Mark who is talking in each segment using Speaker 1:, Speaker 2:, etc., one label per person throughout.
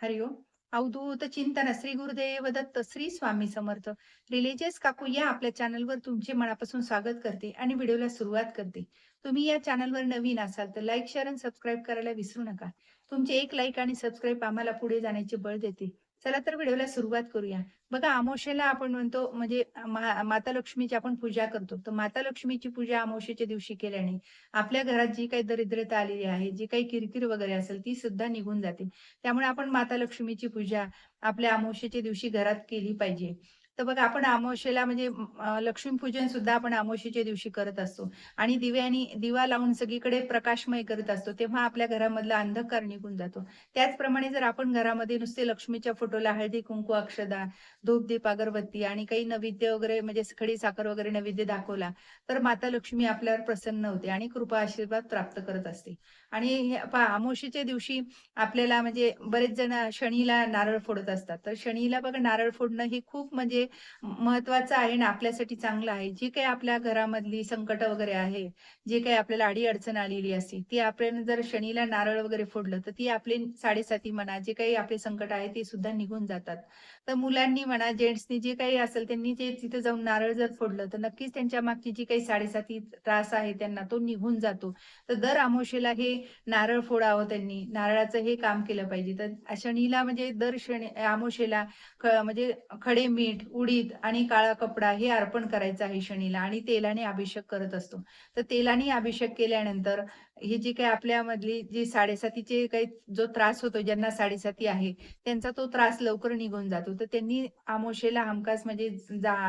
Speaker 1: हरिओम. अवधूत चिंतन श्री गुरुदेव दत्त श्री स्वामी समर्थ. रिलिजियस काकू या आपल्या चॅनलवर तुमचे मनापासून स्वागत करते आणि व्हिडिओला सुरुवात करते. तुम्ही या चॅनलवर नवीन असाल तर लाईक, शेअर आणि सबस्क्राईब करायला विसरू नका. तुमचे एक लाईक आणि सबस्क्राईब आम्हाला पुढे जाण्याचे बळ देते. चला तर व्हिडिओला सुरुवात करूया. बघा अमावास्येला आपण म्हणतो म्हणजे माता लक्ष्मीची आपण पूजा करतो. तर माता लक्ष्मीची पूजा अमावास्येच्या दिवशी केल्याने आपल्या घरात जी काही दरिद्रता आलेली आहे, जी काही किरकिर वगैरे असेल ती सुद्धा निघून जाते. त्यामुळे आपण माता लक्ष्मीची पूजा आपल्या अमावास्येच्या दिवशी घरात केली पाहिजे. तर बघा आपण अमावास्येला म्हणजे लक्ष्मीपूजन सुद्धा आपण अमावास्येच्या दिवशी करत असतो आणि दिव्यानी दिवा लावून सगळीकडे प्रकाशमय करत असतो. तेव्हा आपल्या घरामधला अंधकार निघून जातो. त्याचप्रमाणे जर आपण घरामध्ये नुसते लक्ष्मीच्या फोटोला हळदी-कुंकू, अक्षदा, धूप-दीप, अगरबत्ती आणि काही नैवेद्य वगैरे म्हणजे खडी साखर वगैरे नैवेद्य दाखवला, तर माता लक्ष्मी आपल्यावर प्रसन्न होते आणि कृपा आशीर्वाद प्राप्त करत असते. आणि पहा अमावास्येच्या दिवशी आपल्याला म्हणजे बरेच जण शनीला नारळ फोडत असतात. तर शनीला बघा नारळ फोडणं हे खूप म्हणजे महत्वाचं आहे आणि आपल्यासाठी चांगलं आहे. जी काही आपल्या घरामधली संकट वगैरे आहे, जे काही आपल्याला अडी-अडचण आलेली असते, ती आपण जर शनीला नारळ वगैरे फोडलं, तर ती आपली साडेसाती म्हणा, जे काही आपले संकट आहे ते सुद्धा निघून जातात. तर मुलांनी म्हणा, जेंट्सनी जे काही असेल त्यांनी जे तिथे जाऊन नारळ जर फोडलं, तर नक्कीच त्यांच्या मागची जी काही साडेसाती त्रास आहे त्यांना तो निघून जातो. तर दर अमावास्येला हे नारळ फोडावं त्यांनी, नारळाचं हे काम केलं पाहिजे. तर शनीला म्हणजे दर शनी अमावास्येला म्हणजे खडे मीठ, उडीद आणि काळा कपडा हे अर्पण करायचं आहे शनीला आणि तेलाने अभिषेक करत असतो. तर तेलाने अभिषेक केल्यानंतर ही जी काही आपल्यामधली जी साडेसातीचे काही जो त्रास होतो, ज्यांना साडेसाती आहे, त्यांचा तो त्रास लवकर निघून जातो. तर त्यांनी अमावास्येला हमखास म्हणजे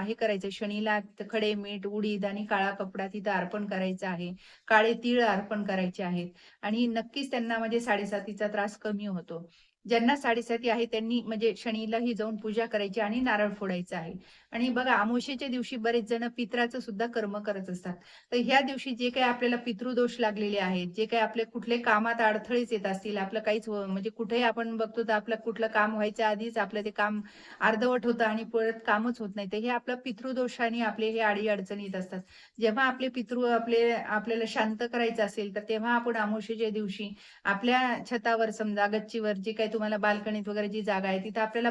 Speaker 1: हे करायचं शनीला खडे मीठ, उडीद आणि काळा कपडा तिथं अर्पण करायचा आहे. काळे तीळ अर्पण करायचे आहेत आणि नक्कीच त्यांना म्हणजे साडेसातीचा त्रास कमी होतो. ज्यांना साडेसाती आहे त्यांनी म्हणजे शनीलाही जाऊन पूजा करायची आणि नारळ फोडायचा आहे. आणि बघा अमावास्येच्या दिवशी बरेच जण पितराचं सुद्धा कर्म करत असतात. तर ह्या दिवशी जे काही आपल्याला पितृदोष लागलेले आहेत, जे काही आपले कुठले कामात अडथळेच येत असतील, आपलं काहीच म्हणजे कुठेही आपण बघतो तर आपलं कुठलं काम व्हायच्या आधीच आपलं ते काम अर्धवट होतं आणि परत कामच होत नाही. तर हे आपलं पितृदोषाने आपले हे अडी-अडचणी येत असतात. जेव्हा आपले पितृ आपल्याला शांत करायचं असेल, तर तेव्हा आपण अमावास्येच्या दिवशी आपल्या छतावर समजा गच्चीवर जी काही तुम्हाला बाल्कनीत वगैरे जी जागा आहे, तिथं आपल्याला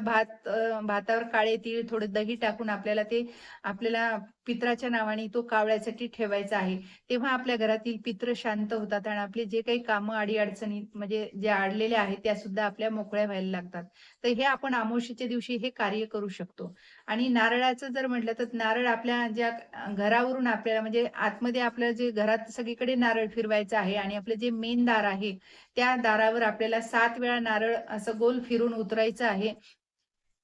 Speaker 1: भातावर काळे तीळ, थोडं दही टाकून आपल्याला पितराच्या नावाने तो कावळ्यासाठी ठेवायचा आहे. तेव्हा आपल्या घरातील पितृ शांत होतात आणि आपले जे काही कामं अडी-अडचणी म्हणजे ज्या अडलेल्या आहेत, त्या सुद्धा आपल्या मोकळ्या व्हायला लागतात. तर हे आपण अमावास्येच्या दिवशी हे कार्य करू शकतो. आणि नारळाचं जर म्हटलं तर नारळ आपल्या ज्या घरावरून आपल्याला म्हणजे आतमध्ये आपलं जे घरात सगळीकडे नारळ फिरवायचं आहे आणि आपलं जे मेन दार आहे, त्या दारावर आपल्याला 7 वेळा नारळ असं गोल फिरून उतरायचं आहे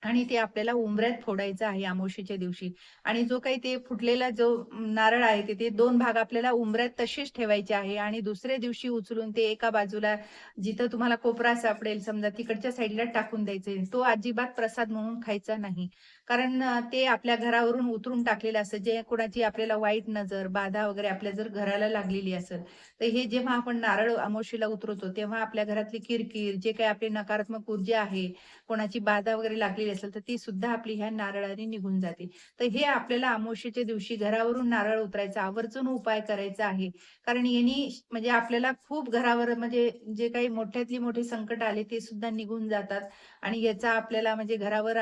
Speaker 1: आणि ते आपल्याला उंबऱ्यात फोडायचं आहे अमावास्येच्या दिवशी. आणि जो काही ते फुटलेला जो नारळ आहे ते 2 भाग आपल्याला उंबऱ्यात तसेच ठेवायचे आहे आणि दुसऱ्या दिवशी उचलून ते एका बाजूला जिथं तुम्हाला कोपरा सापडेल समजा तिकडच्या साईडला टाकून द्यायचे. तो अजिबात प्रसाद म्हणून खायचा नाही. कारण ते आपल्या घरावरून उतरून टाकलेलं असतं. जे कोणाची आपल्याला वाईट नजर, बाधा वगैरे आपल्या जर घराला लागलेली असेल, तर हे जेव्हा आपण नारळ अमावास्येला उतरवतो, तेव्हा आपल्या घरातली किरकिर, जे काही आपली नकारात्मक ऊर्जा आहे, कोणाची बाधा वगैरे लागलेली असेल, तर ती सुद्धा आपली ह्या नारळाने निघून जाते. तर हे आपल्याला अमावास्येच्या दिवशी घरावरून नारळ उतरायचा आवर्जून उपाय करायचा आहे. कारण यानी म्हणजे आपल्याला खूप घरावर म्हणजे जे काही मोठ्यातली मोठी संकट आले, ते सुद्धा निघून जातात आणि याचा आपल्याला म्हणजे घरावर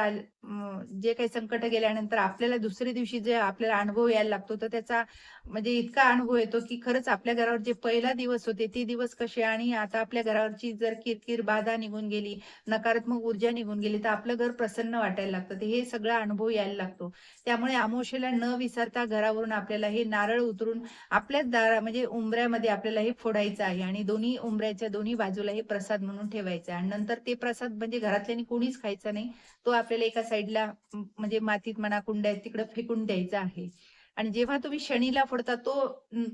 Speaker 1: जे काही संकट गेल्यानंतर आपल्याला दुसऱ्या दिवशी जे आपल्याला अनुभव यायला लागतो, तर त्याचा म्हणजे इतका अनुभव येतो, की खरंच आपल्या घरावर जे पहिला दिवस होते, ते दिवस कसे आणि आता आपल्या घरावरची जर किरकिर, बाधा निघून गेली, नकारात्मक ऊर्जा निघून गेली, तर आपलं घर प्रसन्न वाटायला लागतं. तर हे सगळा अनुभव यायला लागतो. त्यामुळे अमावास्येला न विसरता घरावरून आपल्याला हे नारळ उतरून आपल्याच म्हणजे उंबऱ्यामध्ये आपल्याला हे फोडायचं आहे आणि दोन्ही उंबऱ्याच्या दोन्ही बाजूला हे प्रसाद म्हणून ठेवायचं आहे आणि नंतर ते प्रसाद म्हणजे घरातल्यानी कोणीच खायचा नाही. तो आपल्याला एका साईडला म्हणजे मातीत म्हणा, कुंड्यात तिकडं फेकून द्यायचा आहे. आणि जेव्हा तुम्ही शनीला फोडता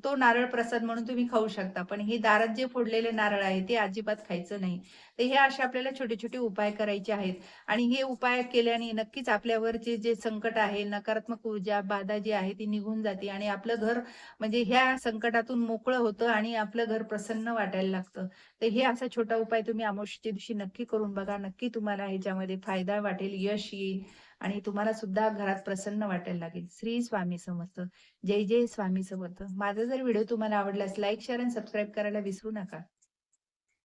Speaker 1: तो नारळ प्रसाद म्हणून तुम्ही खाऊ शकता. पण हे दारात जे फोडलेले नारळ आहे ते अजिबात खायचं नाही. तर हे असे आपल्याला छोटे-छोटे उपाय करायचे आहेत आणि हे उपाय केल्याने नक्कीच आपल्यावरचे जे संकट आहे, नकारात्मक ऊर्जा, बाधा जी आहे ती निघून जाते आणि आपलं घर म्हणजे ह्या संकटातून मोकळं होतं आणि आपलं घर प्रसन्न वाटायला लागतं. तर हे असा छोटा उपाय तुम्ही अमावास्येच्या दिवशी नक्की करून बघा. नक्की तुम्हाला ह्याच्यामध्ये फायदा वाटेल, यश येईल आणि तुम्हाला सुद्धा घरात प्रसन्न वाटायला लागेल. श्री स्वामी समर्थ. जय जय स्वामी समर्थ. माझा जर व्हिडिओ तुम्हाला आवडल्यास लाईक, शेअर आणि सबस्क्राईब करायला विसरू नका.